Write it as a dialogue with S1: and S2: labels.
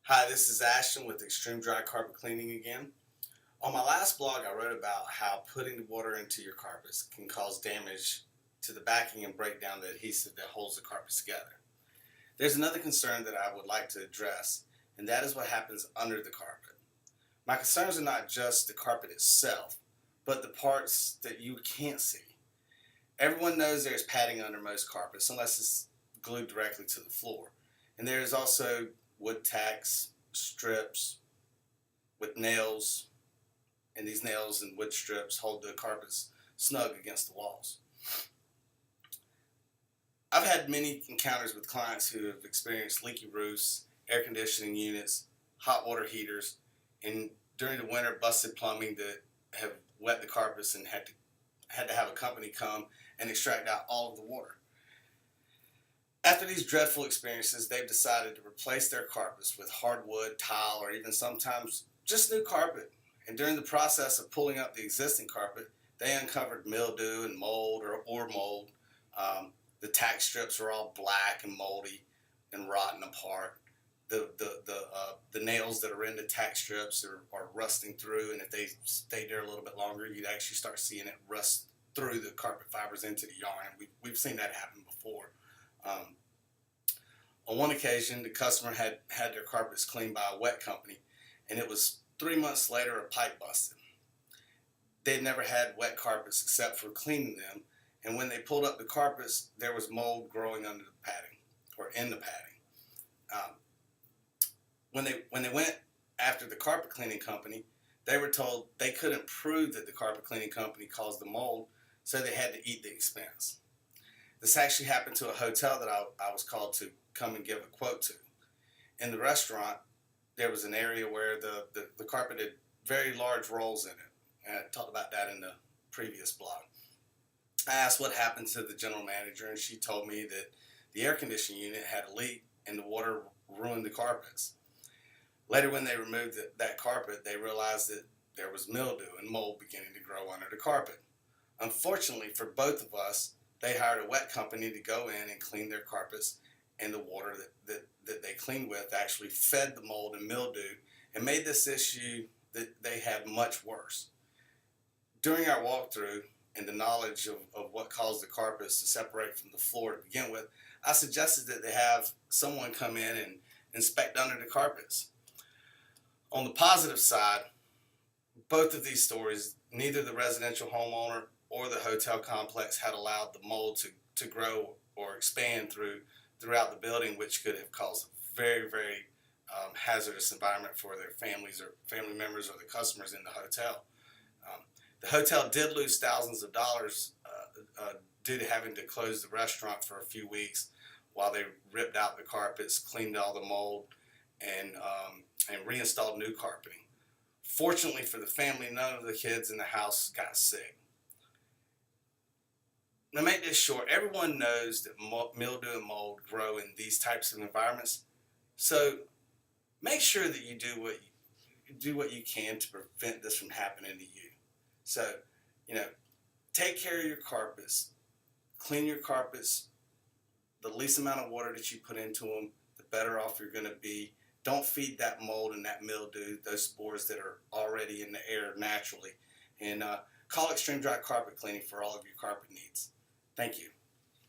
S1: Hi, this is Ashton with Xtreme Dry Carpet Cleaning again. On my last blog, I wrote about how putting water into your carpets can cause damage to the backing and break down the adhesive that holds the carpets together. There's another concern that I would like to address, and that is what happens under the carpet. My concerns are not just the carpet itself, but the parts that you can't see. Everyone knows there's padding under most carpets unless it's glued directly to the floor. And there's also wood tacks, strips with nails, and these nails and wood strips hold the carpets snug against the walls. I've had many encounters with clients who have experienced leaky roofs, air conditioning units, hot water heaters, and during the winter busted plumbing that have wet the carpets and had to have a company come and extract out all of the water. After these dreadful experiences, they've decided to replace their carpets with hardwood, tile, or even sometimes just new carpet. And during the process of pulling up the existing carpet, they uncovered mildew and mold or mold. The tack strips are all black and moldy and rotten apart. The nails that are in the tack strips are rusting through, and if they stayed there a little bit longer, you'd actually start seeing it rust through the carpet fibers into the yarn. We've seen that happen before. On one occasion, the customer had their carpets cleaned by a wet company, and it was 3 months later a pipe busted. They'd never had wet carpets except for cleaning them, and when they pulled up the carpets, there was mold growing under the padding, or in the padding. When they went after the carpet cleaning company, they were told they couldn't prove that the carpet cleaning company caused the mold, so they had to eat the expense. This actually happened to a hotel that I was called to come and give a quote to. In the restaurant, there was an area where the carpet had very large rolls in it, and I talked about that in the previous blog. I asked what happened to the general manager, and she told me that the air conditioning unit had a leak and the water ruined the carpets. Later, when they removed that carpet, they realized that there was mildew and mold beginning to grow under the carpet. Unfortunately for both of us, they hired a wet company to go in and clean their carpets, and the water that they cleaned with actually fed the mold and mildew and made this issue that they had much worse. During our walkthrough and the knowledge of what caused the carpets to separate from the floor to begin with, I suggested that they have someone come in and inspect under the carpets. On the positive side, both of these stories, neither the residential homeowner or the hotel complex had allowed the mold to grow or expand throughout the building, which could have caused a very, very hazardous environment for their families or family members or the customers in the hotel. The hotel did lose thousands of dollars due to having to close the restaurant for a few weeks while they ripped out the carpets, cleaned all the mold, and reinstalled new carpeting. Fortunately for the family, none of the kids in the house got sick. To make this short, everyone knows that mildew and mold grow in these types of environments. So make sure that you do what you can to prevent this from happening to you. So, take care of your carpets, clean your carpets. The least amount of water that you put into them, the better off you're going to be. Don't feed that mold and that mildew, those spores that are already in the air naturally. And call Xtreme Dry Carpet Cleaning for all of your carpet needs. Thank you.